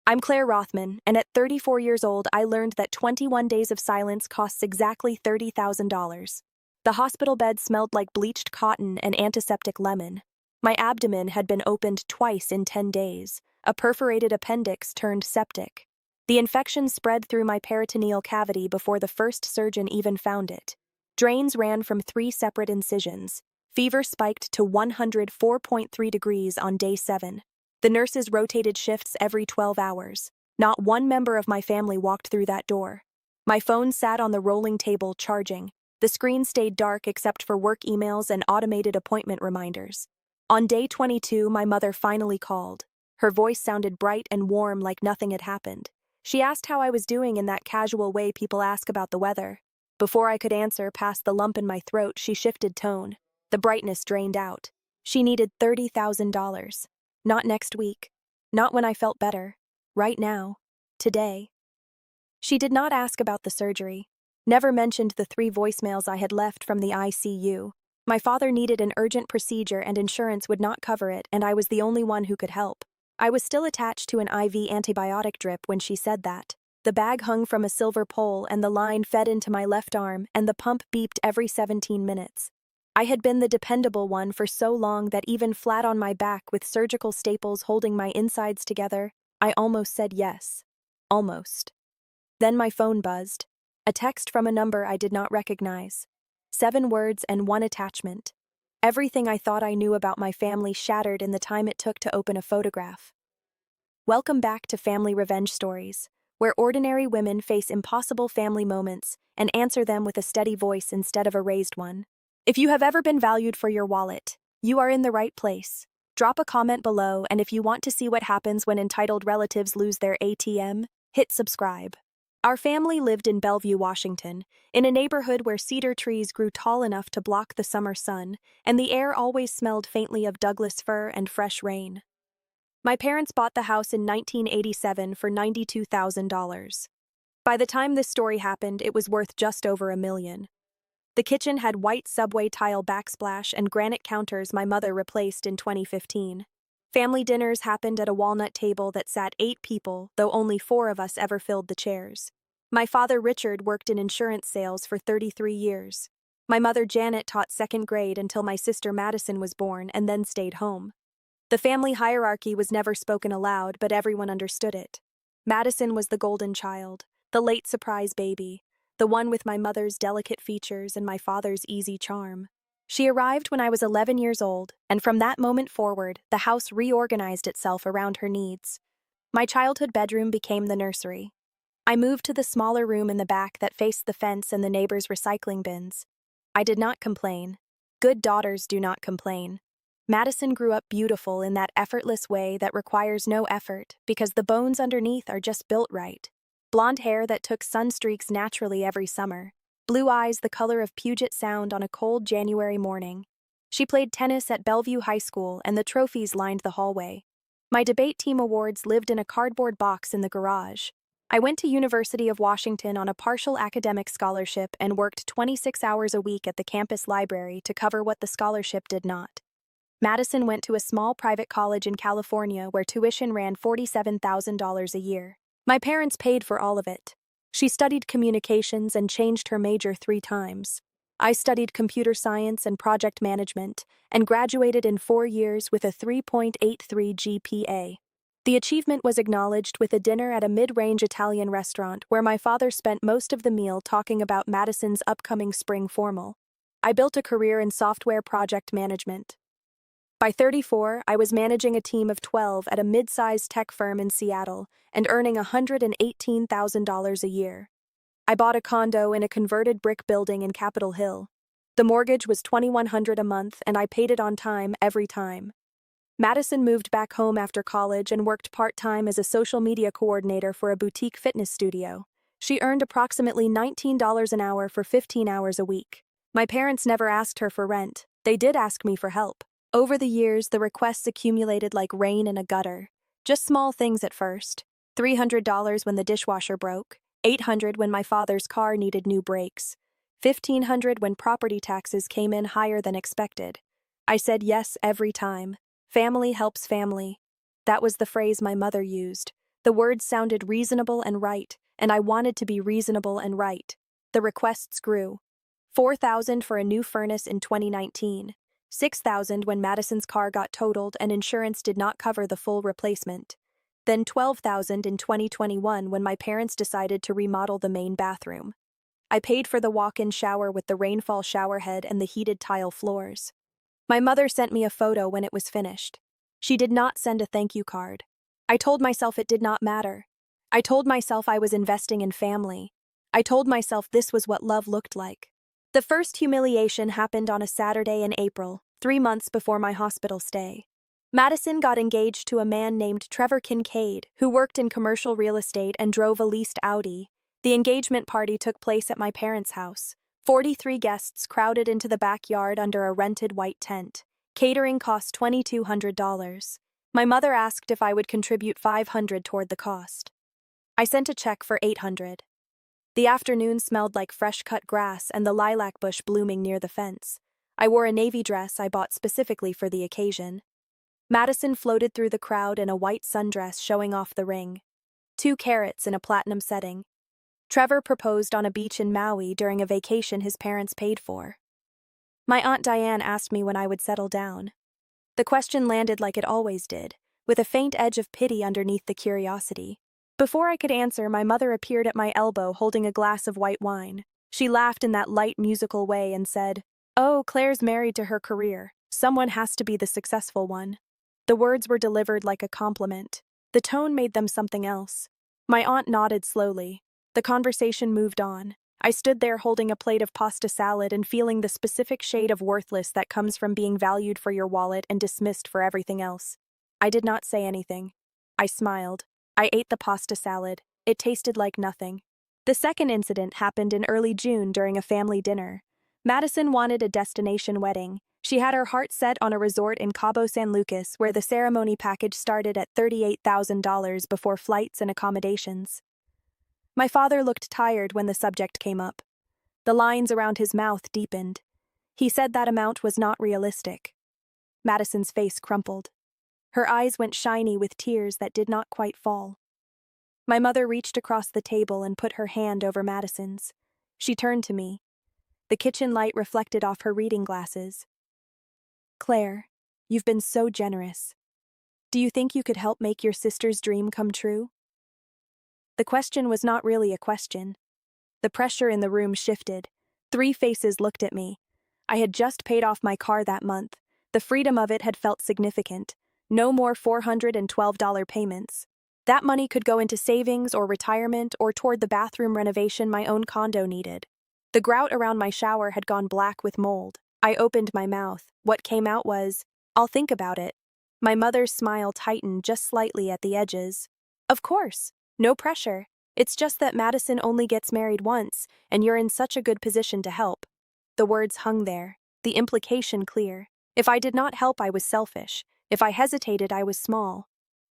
I'm Claire Rothman, and at 34 years old, I learned that 21 days of silence costs exactly $30,000. The hospital bed smelled like bleached cotton and antiseptic lemon. My abdomen had been opened twice in 10 days. A perforated appendix turned septic. The infection spread through my peritoneal cavity before the first surgeon even found it. Drains ran from 3 separate incisions. Fever spiked to 104.3 degrees on day 7. The nurses rotated shifts every 12 hours. Not one member of my family walked through that door. My phone sat on the rolling table charging. The screen stayed dark except for work emails and automated appointment reminders. On day 22, my mother finally called. Her voice sounded bright and warm like nothing had happened. She asked how I was doing in that casual way people ask about the weather. Before I could answer past the lump in my throat, she shifted tone. The brightness drained out. She needed $30,000. Not next week. Not when I felt better. Right now. Today. She did not ask about the surgery. Never mentioned the 3 voicemails I had left from the ICU. My father needed an urgent procedure and insurance would not cover it, and I was the only one who could help. I was still attached to an IV antibiotic drip when she said that. The bag hung from a silver pole and the line fed into my left arm and the pump beeped every 17 minutes. I had been the dependable one for so long that even flat on my back with surgical staples holding my insides together, I almost said yes. Almost. Then my phone buzzed. A text from a number I did not recognize. 7 words and 1 attachment. Everything I thought I knew about my family shattered in the time it took to open a photograph. Welcome back to Family Revenge Stories, where ordinary women face impossible family moments and answer them with a steady voice instead of a raised one. If you have ever been valued for your wallet, you are in the right place. Drop a comment below, and if you want to see what happens when entitled relatives lose their ATM, hit subscribe. Our family lived in Bellevue, Washington, in a neighborhood where cedar trees grew tall enough to block the summer sun, and the air always smelled faintly of Douglas fir and fresh rain. My parents bought the house in 1987 for $92,000. By the time this story happened, it was worth just over $1 million. The kitchen had white subway tile backsplash and granite counters my mother replaced in 2015. Family dinners happened at a walnut table that sat 8 people, though only 4 of us ever filled the chairs. My father Richard worked in insurance sales for 33 years. My mother Janet taught 2nd grade until my sister Madison was born and then stayed home. The family hierarchy was never spoken aloud, but everyone understood it. Madison was the golden child, the late surprise baby, the one with my mother's delicate features and my father's easy charm. She arrived when I was 11 years old, and from that moment forward, the house reorganized itself around her needs. My childhood bedroom became the nursery. I moved to the smaller room in the back that faced the fence and the neighbors' recycling bins. I did not complain. Good daughters do not complain. Madison grew up beautiful in that effortless way that requires no effort because the bones underneath are just built right. Blonde hair that took sunstreaks naturally every summer. Blue eyes the color of Puget Sound on a cold January morning. She played tennis at Bellevue High School and the trophies lined the hallway. My debate team awards lived in a cardboard box in the garage. I went to University of Washington on a partial academic scholarship and worked 26 hours a week at the campus library to cover what the scholarship did not. Madison went to a small private college in California where tuition ran $47,000 a year. My parents paid for all of it. She studied communications and changed her major 3 times. I studied computer science and project management and graduated in 4 years with a 3.83 GPA. The achievement was acknowledged with a dinner at a mid-range Italian restaurant where my father spent most of the meal talking about Madison's upcoming spring formal. I built a career in software project management. By 34, I was managing a team of 12 at a mid-sized tech firm in Seattle and earning $118,000 a year. I bought a condo in a converted brick building in Capitol Hill. The mortgage was $2,100 a month and I paid it on time every time. Madison moved back home after college and worked part-time as a social media coordinator for a boutique fitness studio. She earned approximately $19 an hour for 15 hours a week. My parents never asked her for rent. They did ask me for help. Over the years, the requests accumulated like rain in a gutter. Just small things at first. $300 when the dishwasher broke, $800 when my father's car needed new brakes, $1,500 when property taxes came in higher than expected. I said yes every time. Family helps family. That was the phrase my mother used, The words sounded reasonable and right, and I wanted to be reasonable and right. The requests grew. $4,000 for a new furnace in 2019. $6,000 when Madison's car got totaled and insurance did not cover the full replacement. Then $12,000 in 2021 when my parents decided to remodel the main bathroom. I paid for the walk-in shower with the rainfall shower head and the heated tile floors. My mother sent me a photo when it was finished. She did not send a thank you card. I told myself it did not matter. I told myself I was investing in family. I told myself this was what love looked like. The first humiliation happened on a Saturday in April, 3 months before my hospital stay. Madison got engaged to a man named Trevor Kincaid, who worked in commercial real estate and drove a leased Audi. The engagement party took place at my parents' house. 43 guests crowded into the backyard under a rented white tent. Catering cost $2,200. My mother asked if I would contribute $500 toward the cost. I sent a check for $800. The afternoon smelled like fresh-cut grass and the lilac bush blooming near the fence. I wore a navy dress I bought specifically for the occasion. Madison floated through the crowd in a white sundress showing off the ring. 2 carats in a platinum setting. Trevor proposed on a beach in Maui during a vacation his parents paid for. My Aunt Diane asked me when I would settle down. The question landed like it always did, with a faint edge of pity underneath the curiosity. Before I could answer, my mother appeared at my elbow holding a glass of white wine. She laughed in that light musical way and said, "Oh, Claire's married to her career. Someone has to be the successful one." The words were delivered like a compliment. The tone made them something else. My aunt nodded slowly. The conversation moved on. I stood there holding a plate of pasta salad and feeling the specific shade of worthless that comes from being valued for your wallet and dismissed for everything else. I did not say anything. I smiled. I ate the pasta salad. It tasted like nothing. The second incident happened in early June during a family dinner. Madison wanted a destination wedding. She had her heart set on a resort in Cabo San Lucas where the ceremony package started at $38,000 before flights and accommodations. My father looked tired when the subject came up. The lines around his mouth deepened. He said that amount was not realistic. Madison's face crumpled. Her eyes went shiny with tears that did not quite fall. My mother reached across the table and put her hand over Madison's. She turned to me. The kitchen light reflected off her reading glasses. "Claire, you've been so generous. Do you think you could help make your sister's dream come true?" The question was not really a question. The pressure in the room shifted. 3 faces looked at me. I had just paid off my car that month. The freedom of it had felt significant. No more $412 payments. That money could go into savings or retirement or toward the bathroom renovation my own condo needed. The grout around my shower had gone black with mold. I opened my mouth. What came out was, "I'll think about it." My mother's smile tightened just slightly at the edges. "Of course. No pressure. It's just that Madison only gets married once, and you're in such a good position to help." The words hung there, the implication clear. If I did not help, I was selfish. If I hesitated, I was small.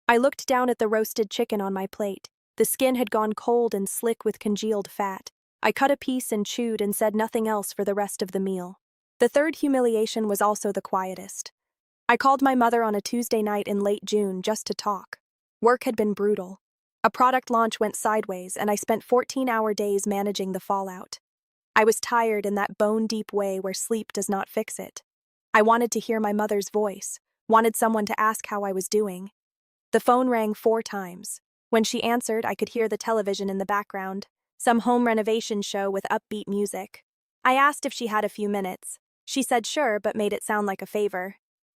I looked down at the roasted chicken on my plate. The skin had gone cold and slick with congealed fat. I cut a piece and chewed and said nothing else for the rest of the meal. The third humiliation was also the quietest. I called my mother on a Tuesday night in late June just to talk. Work had been brutal. A product launch went sideways, and I spent 14-hour days managing the fallout. I was tired in that bone-deep way where sleep does not fix it. I wanted to hear my mother's voice, wanted someone to ask how I was doing. The phone rang 4 times. When she answered, I could hear the television in the background, some home renovation show with upbeat music. I asked if she had a few minutes. She said sure, but made it sound like a favor.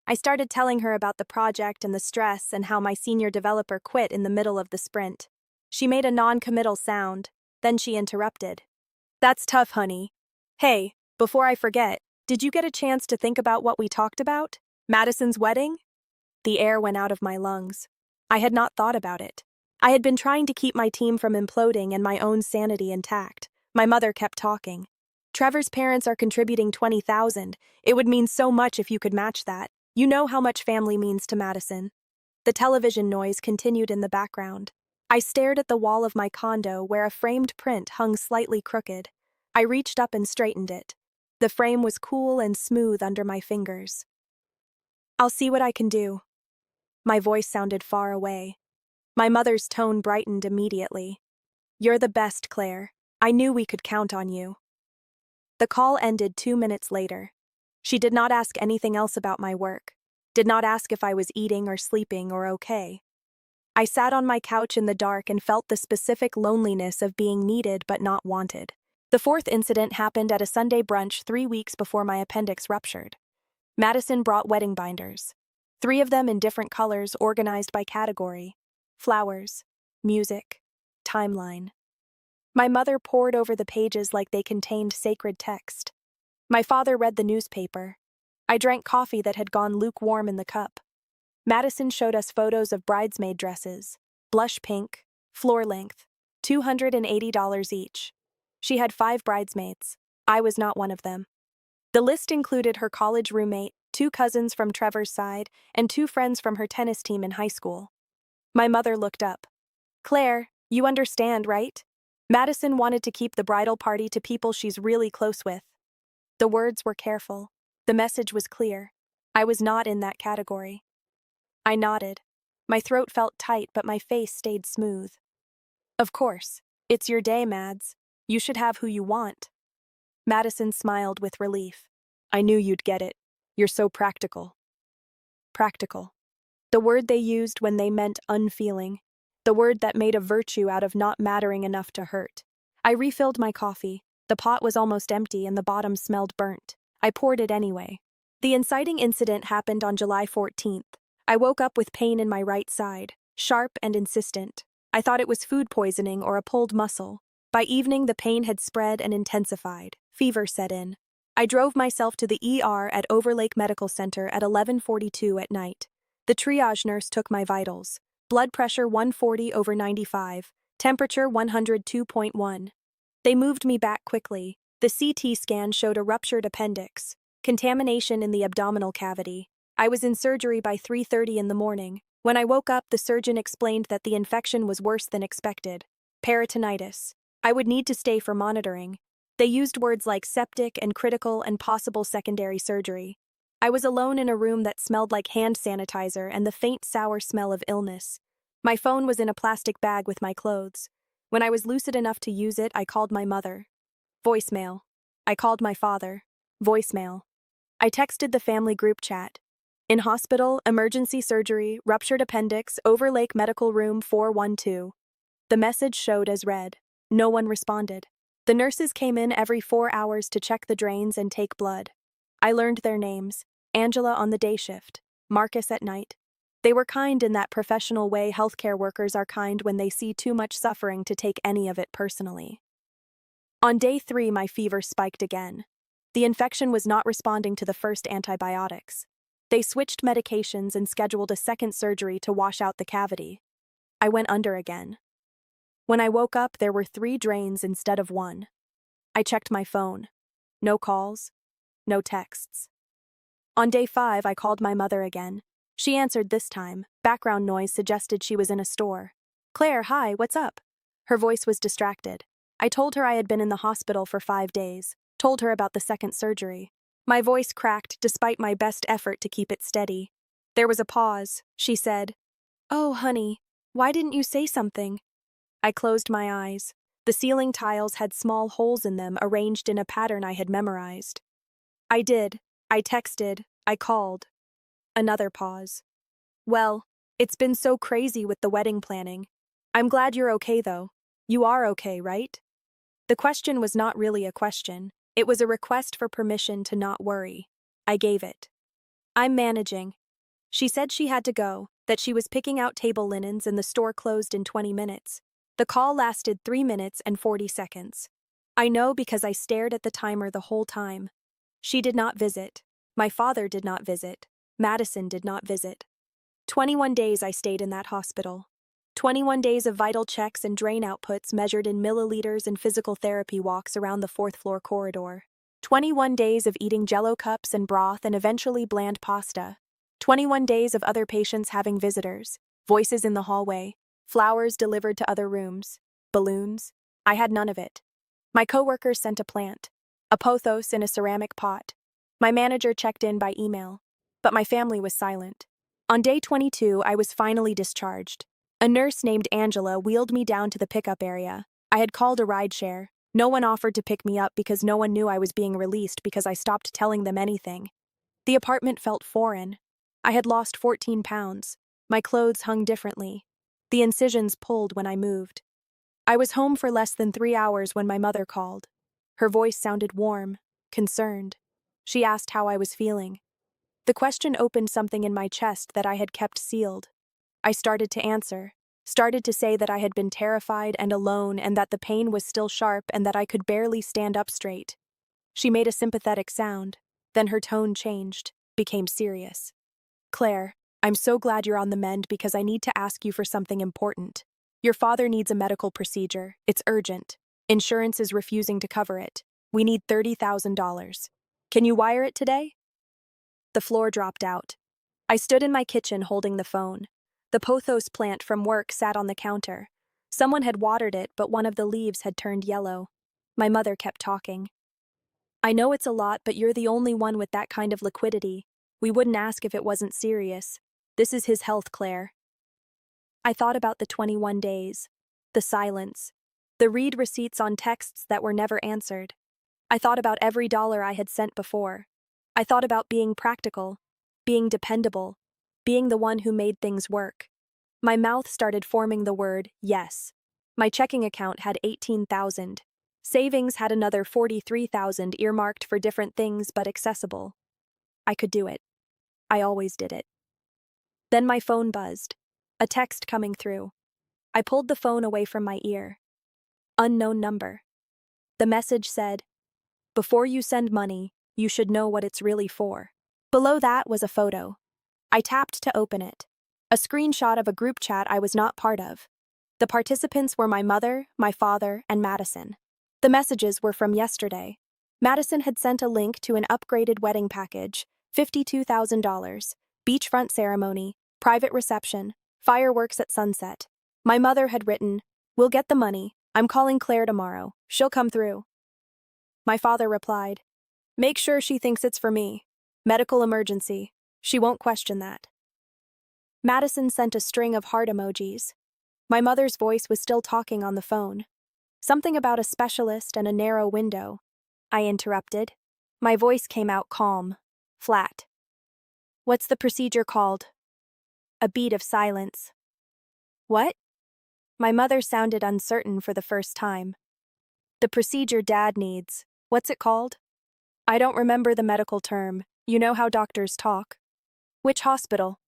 I started telling her about the project and the stress and how my senior developer quit in the middle of the sprint. She made a non-committal sound. Then she interrupted. "That's tough, honey. Hey, before I forget, did you get a chance to think about what we talked about? Madison's wedding?" The air went out of my lungs. I had not thought about it. I had been trying to keep my team from imploding and my own sanity intact. My mother kept talking. "Trevor's parents are contributing $20,000. It would mean so much if you could match that. You know how much family means to Madison." The television noise continued in the background. I stared at the wall of my condo where a framed print hung slightly crooked. I reached up and straightened it. The frame was cool and smooth under my fingers. "I'll see what I can do." My voice sounded far away. My mother's tone brightened immediately. "You're the best, Claire. I knew we could count on you." The call ended 2 minutes later. She did not ask anything else about my work, did not ask if I was eating or sleeping or okay. I sat on my couch in the dark and felt the specific loneliness of being needed but not wanted. The fourth incident happened at a Sunday brunch 3 weeks before my appendix ruptured. Madison brought wedding binders. 3 of them in different colors organized by category: flowers, music, timeline. My mother pored over the pages like they contained sacred text. My father read the newspaper. I drank coffee that had gone lukewarm in the cup. Madison showed us photos of bridesmaid dresses, blush pink, floor length, $280 each. She had 5 bridesmaids. I was not one of them. The list included her college roommate, 2 cousins from Trevor's side, and 2 friends from her tennis team in high school. My mother looked up. "Claire, you understand, right? Madison wanted to keep the bridal party to people she's really close with." The words were careful. The message was clear. I was not in that category. I nodded. My throat felt tight, but my face stayed smooth. "Of course. It's your day, Mads. You should have who you want." Madison smiled with relief. "I knew you'd get it. You're so practical." Practical. The word they used when they meant unfeeling. The word that made a virtue out of not mattering enough to hurt. I refilled my coffee. The pot was almost empty and the bottom smelled burnt. I poured it anyway. The inciting incident happened on July 14th. I woke up with pain in my right side, sharp and insistent. I thought it was food poisoning or a pulled muscle. By evening, the pain had spread and intensified. Fever set in. I drove myself to the ER at Overlake Medical Center at 11:42 at night. The triage nurse took my vitals. Blood pressure 140/95, temperature 102.1. They moved me back quickly. The CT scan showed a ruptured appendix, contamination in the abdominal cavity. I was in surgery by 3:30 in the morning. When I woke up, the surgeon explained that the infection was worse than expected. Peritonitis. I would need to stay for monitoring. They used words like septic and critical and possible secondary surgery. I was alone in a room that smelled like hand sanitizer and the faint sour smell of illness. My phone was in a plastic bag with my clothes. When I was lucid enough to use it, I called my mother. Voicemail. I called my father. Voicemail. I texted the family group chat. In hospital, emergency surgery, ruptured appendix, Overlake Medical Room 412. The message showed as read. No one responded. The nurses came in every 4 hours to check the drains and take blood. I learned their names. Angela on the day shift, Marcus at night. They were kind in that professional way healthcare workers are kind when they see too much suffering to take any of it personally. On day 3, my fever spiked again. The infection was not responding to the first antibiotics. They switched medications and scheduled a second surgery to wash out the cavity. I went under again. When I woke up, there were 3 drains instead of 1. I checked my phone. No calls, no texts. On day 5, I called my mother again. She answered this time. Background noise suggested she was in a store. "Claire, hi, what's up?" Her voice was distracted. I told her I had been in the hospital for 5 days, told her about the second surgery. My voice cracked despite my best effort to keep it steady. There was a pause. She said, "Oh, honey, why didn't you say something?" I closed my eyes. The ceiling tiles had small holes in them arranged in a pattern I had memorized. I did. I texted. I called. Another pause. "Well, it's been so crazy with the wedding planning. I'm glad you're okay, though. You are okay, right?" The question was not really a question. It was a request for permission to not worry. I gave it. "I'm managing." She said she had to go, that she was picking out table linens and the store closed in 20 minutes. The call lasted 3 minutes and 40 seconds. I know because I stared at the timer the whole time. She did not visit. My father did not visit. Madison did not visit. 21 days I stayed in that hospital. 21 days of vital checks and drain outputs measured in milliliters and physical therapy walks around the 4th floor corridor. 21 days of eating Jell-O cups and broth and eventually bland pasta. 21 days of other patients having visitors, voices in the hallway, flowers delivered to other rooms, balloons. I had none of it. My coworkers sent a plant, a pothos in a ceramic pot. My manager checked in by email, but my family was silent. On day 22, I was finally discharged. A nurse named Angela wheeled me down to the pickup area. I had called a rideshare. No one offered to pick me up because no one knew I was being released because I stopped telling them anything. The apartment felt foreign. I had lost 14 pounds. My clothes hung differently. The incisions pulled when I moved. I was home for less than 3 hours when my mother called. Her voice sounded warm, concerned. She asked how I was feeling. The question opened something in my chest that I had kept sealed. I started to answer, started to say that I had been terrified and alone and that the pain was still sharp and that I could barely stand up straight. She made a sympathetic sound, then her tone changed, became serious. Claire, I'm so glad you're on the mend because I need to ask you for something important. Your father needs a medical procedure. It's urgent. Insurance is refusing to cover it. We need $30,000. Can you wire it today? The floor dropped out. I stood in my kitchen holding the phone. The pothos plant from work sat on the counter. Someone had watered it, but one of the leaves had turned yellow. My mother kept talking. I know it's a lot, but you're the only one with that kind of liquidity. We wouldn't ask if it wasn't serious. This is his health, Claire. I thought about the 21 days, the silence, the read receipts on texts that were never answered. I thought about every dollar I had sent before. I thought about being practical, being dependable, being the one who made things work. My mouth started forming the word yes. My checking account had 18,000. Savings had another 43,000 earmarked for different things but accessible. I could do it. I always did it. Then my phone buzzed. A text coming through. I pulled the phone away from my ear. Unknown number. The message said, "Before you send money, you should know what it's really for." Below that was a photo. I tapped to open it. A screenshot of a group chat I was not part of. The participants were my mother, my father, and Madison. The messages were from yesterday. Madison had sent a link to an upgraded wedding package, $52,000, beachfront ceremony, private reception, fireworks at sunset. My mother had written, "We'll get the money. I'm calling Claire tomorrow. She'll come through." My father replied, "Make sure she thinks it's for me. Medical emergency. She won't question that." Madison sent a string of heart emojis. My mother's voice was still talking on the phone. Something about a specialist and a narrow window. I interrupted. My voice came out calm, flat. "What's the procedure called?" A beat of silence. "What?" My mother sounded uncertain for the first time. "The procedure Dad needs. What's it called?" "I don't remember the medical term. You know how doctors talk." "Which hospital?"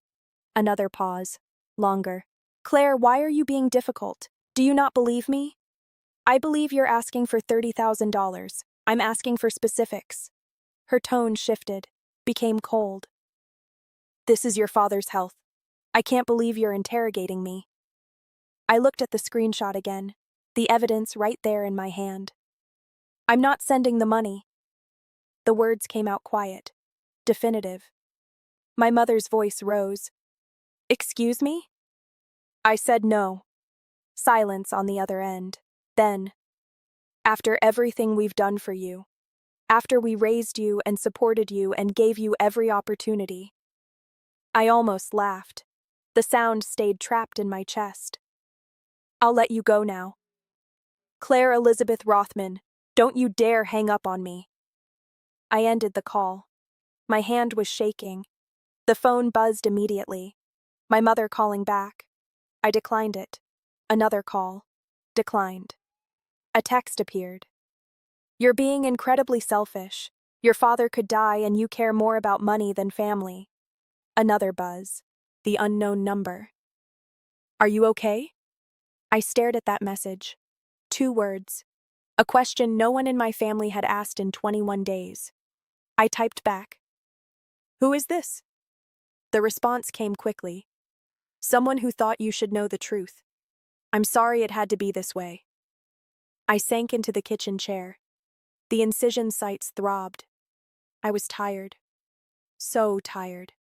Another pause. Longer. "Claire, why are you being difficult? Do you not believe me?" "I believe you're asking for $30,000. I'm asking for specifics." Her tone shifted, became cold. "This is your father's health. I can't believe you're interrogating me." I looked at the screenshot again, the evidence right there in my hand. "I'm not sending the money." The words came out quiet, definitive. My mother's voice rose. "Excuse me?" I said no. Silence on the other end. Then, "After everything we've done for you, after we raised you and supported you and gave you every opportunity." I almost laughed. The sound stayed trapped in my chest. "I'll let you go now." "Claire Elizabeth Rothman, don't you dare hang up on me." I ended the call. My hand was shaking. The phone buzzed immediately. My mother calling back. I declined it. Another call. Declined. A text appeared. "You're being incredibly selfish. Your father could die and you care more about money than family." Another buzz. The unknown number. "Are you okay?" I stared at that message. 2 words. A question no one in my family had asked in 21 days. I typed back, "Who is this?" The response came quickly. "Someone who thought you should know the truth. I'm sorry it had to be this way." I sank into the kitchen chair. The incision sites throbbed. I was tired. So tired.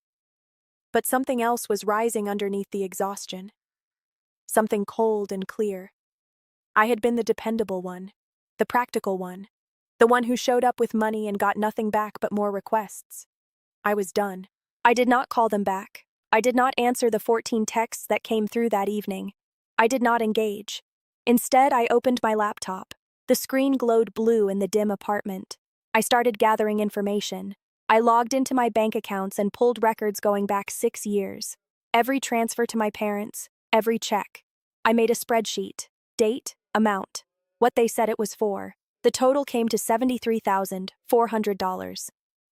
But something else was rising underneath the exhaustion. Something cold and clear. I had been the dependable one, the practical one, the one who showed up with money and got nothing back but more requests. I was done. I did not call them back. I did not answer the 14 texts that came through that evening. I did not engage. Instead, I opened my laptop. The screen glowed blue in the dim apartment. I started gathering information. I logged into my bank accounts and pulled records going back 6 years. Every transfer to my parents, every check. I made a spreadsheet. Date, amount, what they said it was for. The total came to $73,400.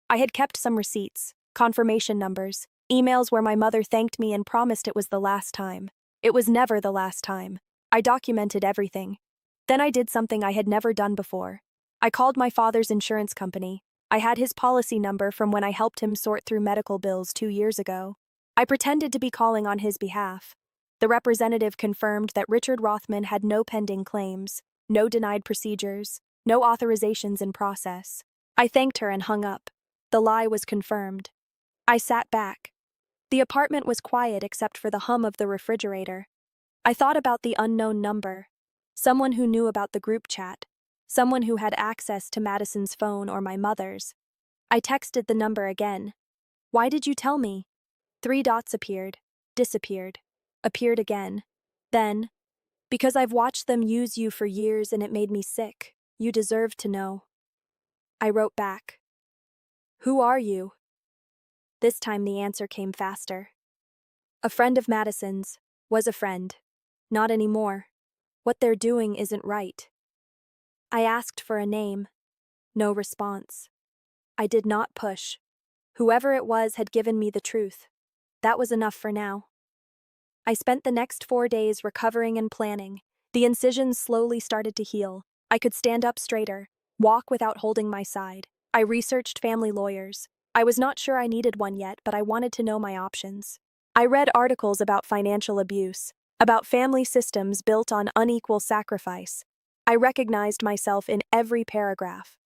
I had kept some receipts, confirmation numbers, emails where my mother thanked me and promised it was the last time. It was never the last time. I documented everything. Then I did something I had never done before. I called my father's insurance company. I had his policy number from when I helped him sort through medical bills 2 years ago. I pretended to be calling on his behalf. The representative confirmed that Richard Rothman had no pending claims, no denied procedures, no authorizations in process. I thanked her and hung up. The lie was confirmed. I sat back. The apartment was quiet except for the hum of the refrigerator. I thought about the unknown number. Someone who knew about the group chat. Someone who had access to Madison's phone or my mother's. I texted the number again. Why did you tell me? 3 dots appeared, disappeared, appeared again. Then, because I've watched them use you for years and it made me sick. You deserve to know. I wrote back. Who are you? This time the answer came faster. A friend of Madison's, was a friend. Not anymore. What they're doing isn't right. I asked for a name. No response. I did not push. Whoever it was had given me the truth. That was enough for now. I spent the next 4 days recovering and planning. The incisions slowly started to heal. I could stand up straighter, walk without holding my side. I researched family lawyers. I was not sure I needed one yet, but I wanted to know my options. I read articles about financial abuse, about family systems built on unequal sacrifice. I recognized myself in every paragraph.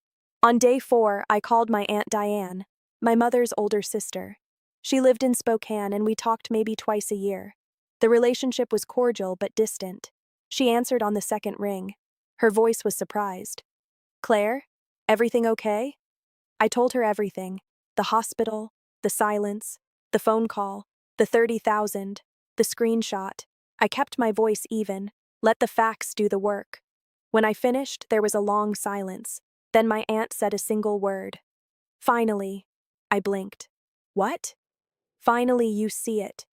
On day 4, I called my Aunt Diane, my mother's older sister. She lived in Spokane and we talked maybe twice a year. The relationship was cordial but distant. She answered on the second ring. Her voice was surprised. Claire, everything okay? I told her everything. The hospital, the silence, the phone call, the 30,000, the screenshot. I kept my voice even, let the facts do the work. When I finished, there was a long silence. Then my aunt said a single word. Finally. I blinked. What? Finally, you see it.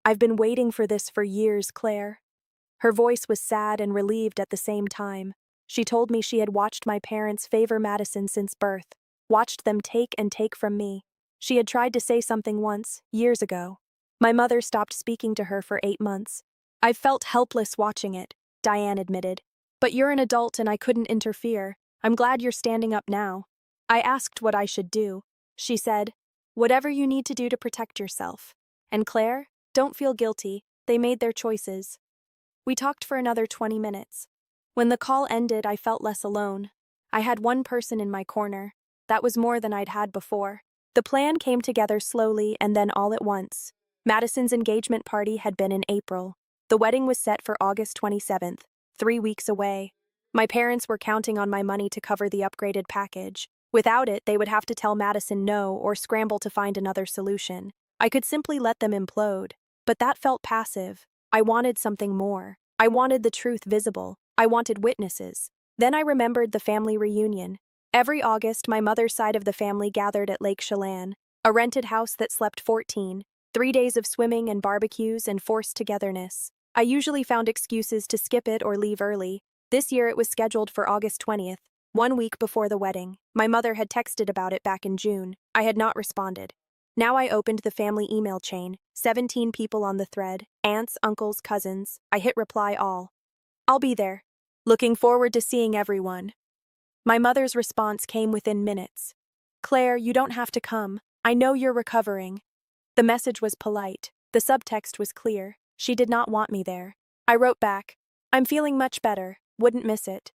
I've been waiting for this for years, Claire. Her voice was sad and relieved at the same time. She told me she had watched my parents favor Madison since birth, watched them take and take from me. She had tried to say something once, years ago. My mother stopped speaking to her for 8 months. I felt helpless watching it, Diane admitted. But you're an adult and I couldn't interfere. I'm glad you're standing up now. I asked what I should do. She said, whatever you need to do to protect yourself. And Claire, don't feel guilty. They made their choices. We talked for another 20 minutes. When the call ended, I felt less alone. I had one person in my corner. That was more than I'd had before. The plan came together slowly and then all at once. Madison's engagement party had been in April. The wedding was set for August 27th, 3 weeks away. My parents were counting on my money to cover the upgraded package. Without it, they would have to tell Madison no or scramble to find another solution. I could simply let them implode. But that felt passive. I wanted something more. I wanted the truth visible. I wanted witnesses. Then I remembered the family reunion. Every August, my mother's side of the family gathered at Lake Chelan, a rented house that slept 14, 3 days of swimming and barbecues and forced togetherness. I usually found excuses to skip it or leave early. This year it was scheduled for August 20th, 1 week before the wedding. My mother had texted about it back in June. I had not responded. Now I opened the family email chain, 17 people on the thread, aunts, uncles, cousins. I hit reply all. I'll be there. Looking forward to seeing everyone. My mother's response came within minutes. Claire, you don't have to come. I know you're recovering. The message was polite. The subtext was clear. She did not want me there. I wrote back, I'm feeling much better. Wouldn't miss it.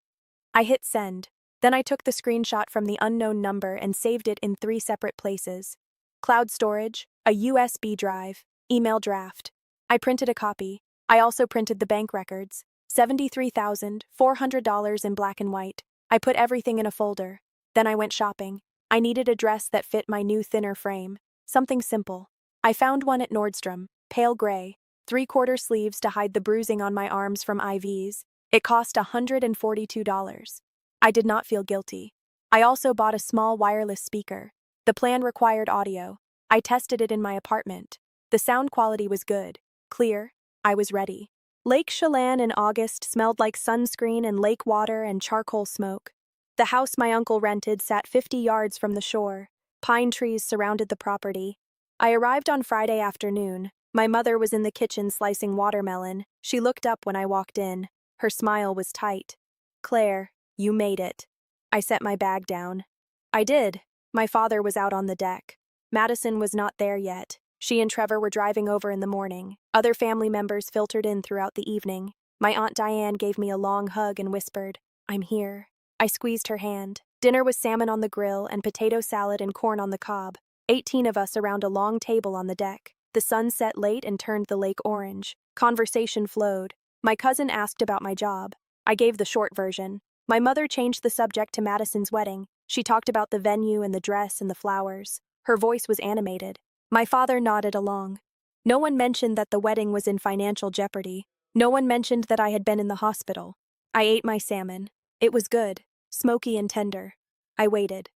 I hit send. Then I took the screenshot from the unknown number and saved it in 3 separate places. Cloud storage, a USB drive, email draft. I printed a copy. I also printed the bank records, $73,400 in black and white. I put everything in a folder. Then I went shopping. I needed a dress that fit my new thinner frame. Something simple. I found one at Nordstrom, pale gray, three-quarter sleeves to hide the bruising on my arms from IVs. It cost $142. I did not feel guilty. I also bought a small wireless speaker. The plan required audio. I tested it in my apartment. The sound quality was good. Clear. I was ready. Lake Chelan in August smelled like sunscreen and lake water and charcoal smoke. The house my uncle rented sat 50 yards from the shore. Pine trees surrounded the property. I arrived on Friday afternoon. My mother was in the kitchen slicing watermelon. She looked up when I walked in. Her smile was tight. "Claire, you made it." I set my bag down. I did. My father was out on the deck. Madison was not there yet. She and Trevor were driving over in the morning. Other family members filtered in throughout the evening. My Aunt Diane gave me a long hug and whispered, "I'm here." I squeezed her hand. Dinner was salmon on the grill and potato salad and corn on the cob. 18 of us around a long table on the deck. The sun set late and turned the lake orange. Conversation flowed. My cousin asked about my job. I gave the short version. My mother changed the subject to Madison's wedding. She talked about the venue and the dress and the flowers. Her voice was animated. My father nodded along. No one mentioned that the wedding was in financial jeopardy. No one mentioned that I had been in the hospital. I ate my salmon. It was good, smoky and tender. I waited.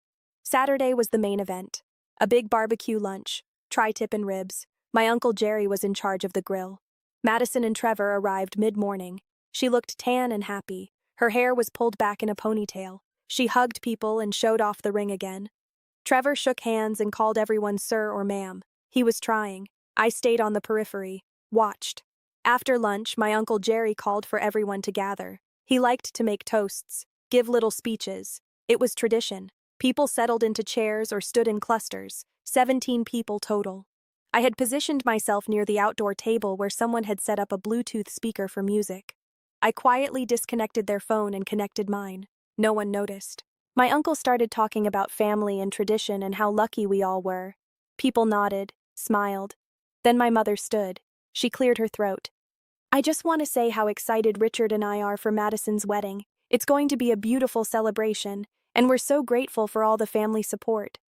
Saturday was the main event. A big barbecue lunch, tri-tip and ribs. My Uncle Jerry was in charge of the grill. Madison and Trevor arrived mid-morning. She looked tan and happy. Her hair was pulled back in a ponytail. She hugged people and showed off the ring again. Trevor shook hands and called everyone sir or ma'am. He was trying. I stayed on the periphery, watched. After lunch, my Uncle Jerry called for everyone to gather. He liked to make toasts, give little speeches. It was tradition. People settled into chairs or stood in clusters, 17 people total. I had positioned myself near the outdoor table where someone had set up a Bluetooth speaker for music. I quietly disconnected their phone and connected mine. No one noticed. My uncle started talking about family and tradition and how lucky we all were. People nodded, smiled. Then my mother stood. She cleared her throat. "I just want to say how excited Richard and I are for Madison's wedding. It's going to be a beautiful celebration, and we're so grateful for all the family support."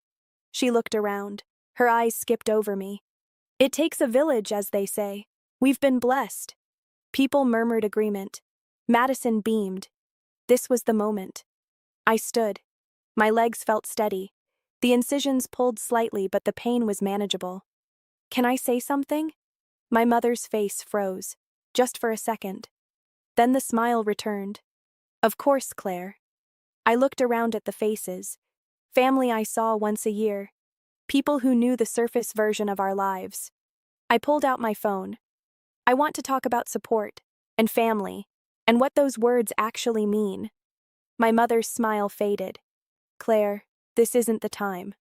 She looked around. Her eyes skipped over me. "It takes a village, as they say. We've been blessed." People murmured agreement. Madison beamed. This was the moment. I stood. My legs felt steady. The incisions pulled slightly, but the pain was manageable. "Can I say something?" My mother's face froze, just for a second. Then the smile returned. "Of course, Claire." I looked around at the faces. Family I saw once a year. People who knew the surface version of our lives. I pulled out my phone. I want to talk about support, and family, and what those words actually mean. My mother's smile faded. "Claire, this isn't the time."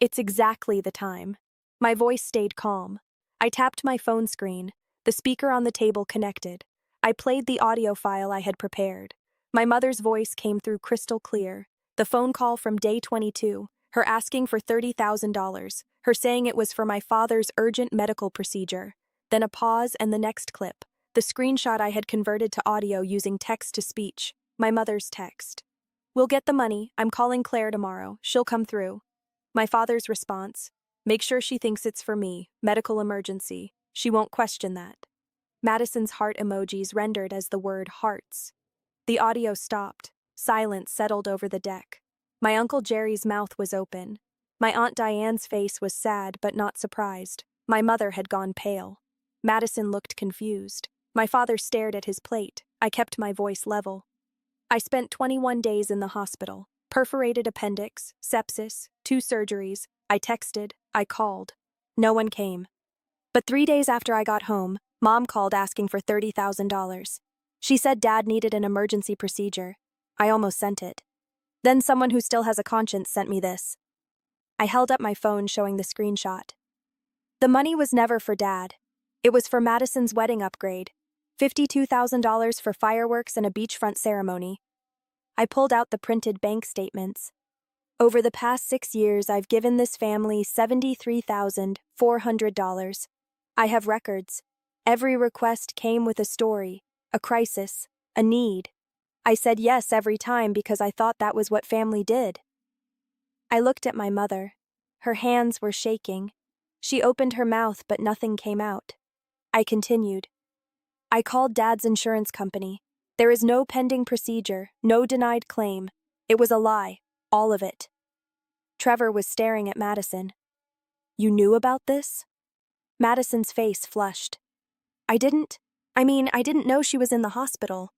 "It's exactly the time." My voice stayed calm. I tapped my phone screen. The speaker on the table connected. I played the audio file I had prepared. My mother's voice came through crystal clear. The phone call from day 22, her asking for $30,000, her saying it was for my father's urgent medical procedure. Then a pause and the next clip. The screenshot I had converted to audio using text-to-speech. My mother's text. "We'll get the money. I'm calling Claire tomorrow. She'll come through." My father's response. "Make sure she thinks it's for me. Medical emergency. She won't question that." Madison's heart emojis rendered as the word hearts. The audio stopped. Silence settled over the deck. My Uncle Jerry's mouth was open. My Aunt Diane's face was sad but not surprised. My mother had gone pale. Madison looked confused. My father stared at his plate. I kept my voice level. "I spent 21 days in the hospital. Perforated appendix, sepsis, 2 surgeries. I texted, I called. No one came. But 3 days after I got home, Mom called asking for $30,000. She said Dad needed an emergency procedure. I almost sent it. Then someone who still has a conscience sent me this." I held up my phone showing the screenshot. The money was never for Dad. It was for Madison's wedding upgrade. $52,000 for fireworks and a beachfront ceremony. I pulled out the printed bank statements. "Over the past 6 years, I've given this family $73,400. I have records. Every request came with a story, a crisis, a need. I said yes every time because I thought that was what family did." I looked at my mother. Her hands were shaking. She opened her mouth, but nothing came out. I continued. I called Dad's insurance company. There is no pending procedure, no denied claim. It was a lie, all of it. Trevor was staring at Madison. You knew about this? Madison's face flushed. I didn't know she was in the hospital.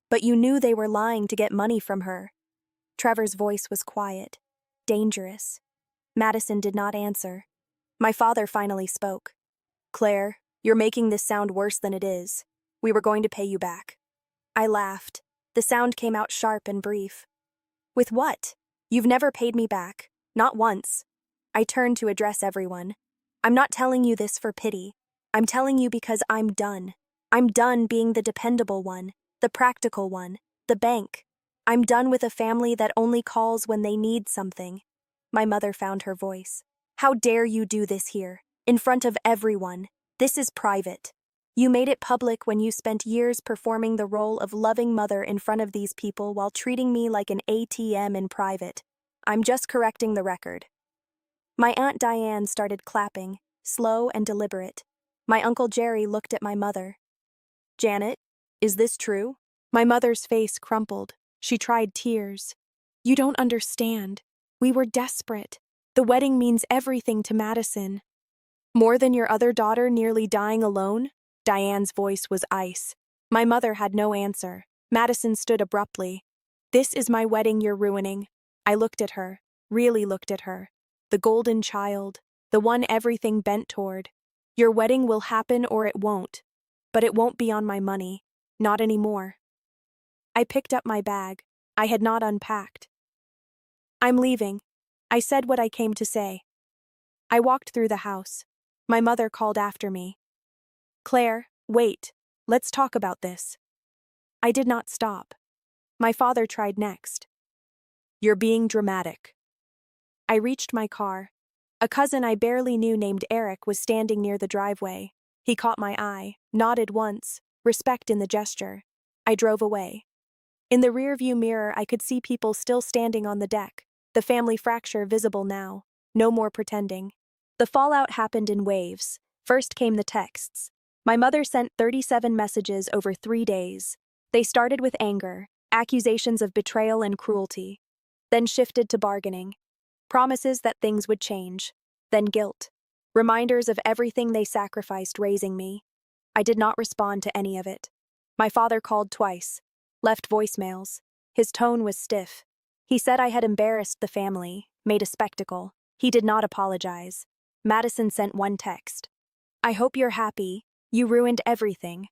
But you knew they were lying to get money from her. Trevor's voice was quiet, dangerous. Madison did not answer. My father finally spoke. Claire, you're making this sound worse than it is. We were going to pay you back. I laughed. The sound came out sharp and brief. With what? You've never paid me back. Not once. I turned to address everyone. I'm not telling you this for pity. I'm telling you because I'm done. I'm done being the dependable one, the practical one, the bank. I'm done with a family that only calls when they need something. My mother found her voice. How dare you do this here, in front of everyone? This is private. You made it public when you spent years performing the role of loving mother in front of these people while treating me like an ATM in private. I'm just correcting the record. My Aunt Diane started clapping, slow and deliberate. My Uncle Jerry looked at my mother. Janet, is this true? My mother's face crumpled. She tried tears. You don't understand. We were desperate. The wedding means everything to Madison. More than your other daughter nearly dying alone? Diane's voice was ice. My mother had no answer. Madison stood abruptly. This is my wedding you're ruining. I looked at her, really looked at her. The golden child, the one everything bent toward. Your wedding will happen or it won't. But it won't be on my money. Not anymore. I picked up my bag. I had not unpacked. I'm leaving. I said what I came to say. I walked through the house. My mother called after me. Claire, wait. Let's talk about this. I did not stop. My father tried next. You're being dramatic. I reached my car. A cousin I barely knew named Eric was standing near the driveway. He caught my eye, nodded once, respect in the gesture. I drove away. In the rearview mirror, I could see people still standing on the deck, the family fracture visible now. No more pretending. The fallout happened in waves. First came the texts. My mother sent 37 messages over 3 days. They started with anger, accusations of betrayal and cruelty, then shifted to bargaining, promises that things would change, then guilt, reminders of everything they sacrificed raising me. I did not respond to any of it. My father called twice, left voicemails. His tone was stiff. He said I had embarrassed the family, made a spectacle. He did not apologize. Madison sent one text. I hope you're happy. You ruined everything.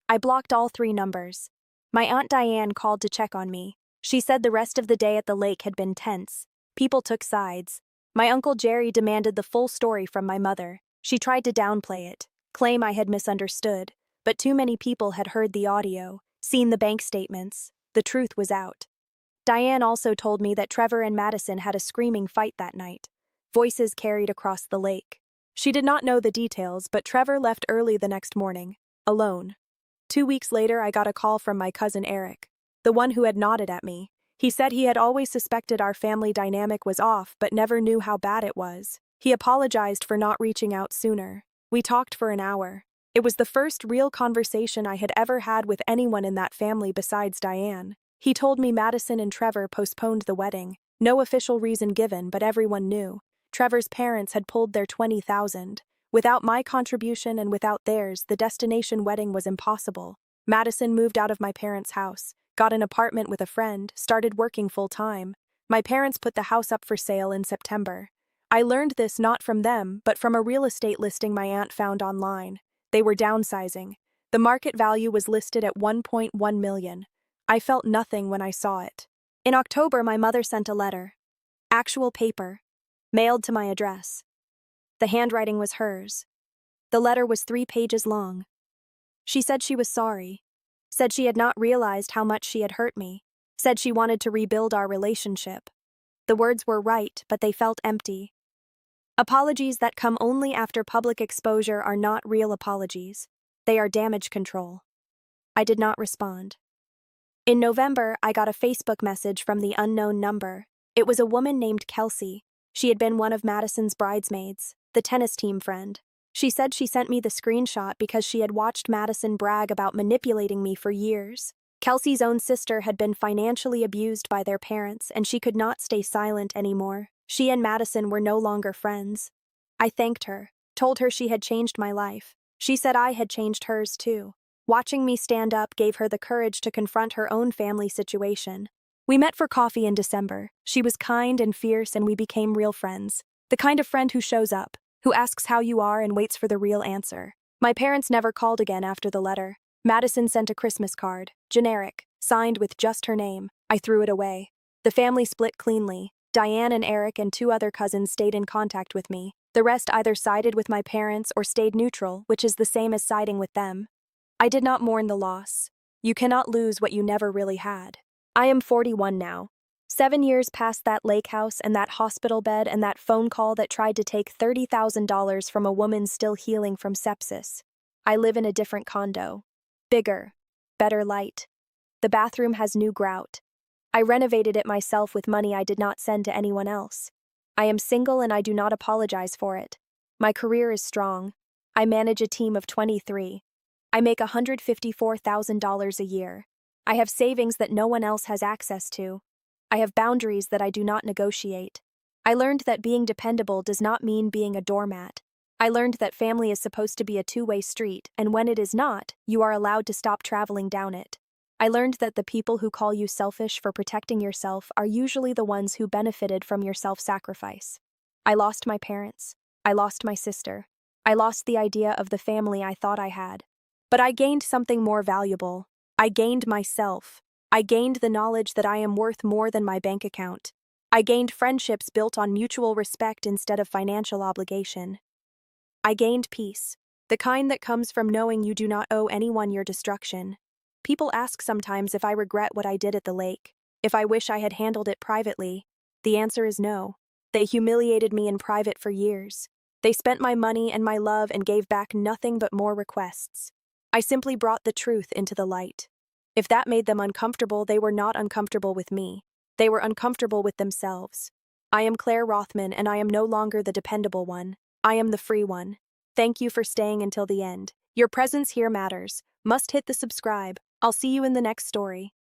I blocked all 3 numbers. My Aunt Diane called to check on me. She said the rest of the day at the lake had been tense. People took sides. My Uncle Jerry demanded the full story from my mother. She tried to downplay it, claim I had misunderstood, but too many people had heard the audio, seen the bank statements. The truth was out. Diane also told me that Trevor and Madison had a screaming fight that night. Voices carried across the lake. She did not know the details, but Trevor left early the next morning, alone. 2 weeks later, I got a call from my cousin Eric, the one who had nodded at me. He said he had always suspected our family dynamic was off but never knew how bad it was. He apologized for not reaching out sooner. We talked for an hour. It was the first real conversation I had ever had with anyone in that family besides Diane. He told me Madison and Trevor postponed the wedding. No official reason given, but everyone knew. Trevor's parents had pulled their $20,000. Without my contribution and without theirs, the destination wedding was impossible. Madison moved out of my parents' house, got an apartment with a friend, started working full-time. My parents put the house up for sale in September. I learned this not from them, but from a real estate listing my aunt found online. They were downsizing. The market value was listed at $1.1 million. I felt nothing when I saw it. In October, my mother sent a letter. Actual paper. Mailed to my address. The handwriting was hers. The letter was 3 pages long. She said she was sorry. Said she had not realized how much she had hurt me. Said she wanted to rebuild our relationship. The words were right, but they felt empty. Apologies that come only after public exposure are not real apologies. They are damage control. I did not respond. In November, I got a Facebook message from the unknown number. It was a woman named Kelsey. She had been one of Madison's bridesmaids, the tennis team friend. She said she sent me the screenshot because she had watched Madison brag about manipulating me for years. Kelsey's own sister had been financially abused by their parents, and she could not stay silent anymore. She and Madison were no longer friends. I thanked her, told her she had changed my life. She said I had changed hers too. Watching me stand up gave her the courage to confront her own family situation. We met for coffee in December. She was kind and fierce, and we became real friends. The kind of friend who shows up, who asks how you are and waits for the real answer. My parents never called again after the letter. Madison sent a Christmas card, generic, signed with just her name. I threw it away. The family split cleanly. Diane and Eric and 2 other cousins stayed in contact with me. The rest either sided with my parents or stayed neutral, which is the same as siding with them. I did not mourn the loss. You cannot lose what you never really had. I am 41 now. 7 years past that lake house and that hospital bed and that phone call that tried to take $30,000 from a woman still healing from sepsis. I live in a different condo. Bigger. Better light. The bathroom has new grout. I renovated it myself with money I did not send to anyone else. I am single and I do not apologize for it. My career is strong. I manage a team of 23. I make $154,000 a year. I have savings that no one else has access to. I have boundaries that I do not negotiate. I learned that being dependable does not mean being a doormat. I learned that family is supposed to be a two-way street, and when it is not, you are allowed to stop traveling down it. I learned that the people who call you selfish for protecting yourself are usually the ones who benefited from your self-sacrifice. I lost my parents. I lost my sister. I lost the idea of the family I thought I had. But I gained something more valuable. I gained myself. I gained the knowledge that I am worth more than my bank account. I gained friendships built on mutual respect instead of financial obligation. I gained peace, the kind that comes from knowing you do not owe anyone your destruction. People ask sometimes if I regret what I did at the lake, if I wish I had handled it privately. The answer is no. They humiliated me in private for years. They spent my money and my love and gave back nothing but more requests. I simply brought the truth into the light. If that made them uncomfortable, they were not uncomfortable with me. They were uncomfortable with themselves. I am Claire Rothman, and I am no longer the dependable one. I am the free one. Thank you for staying until the end. Your presence here matters. Must hit the subscribe. I'll see you in the next story.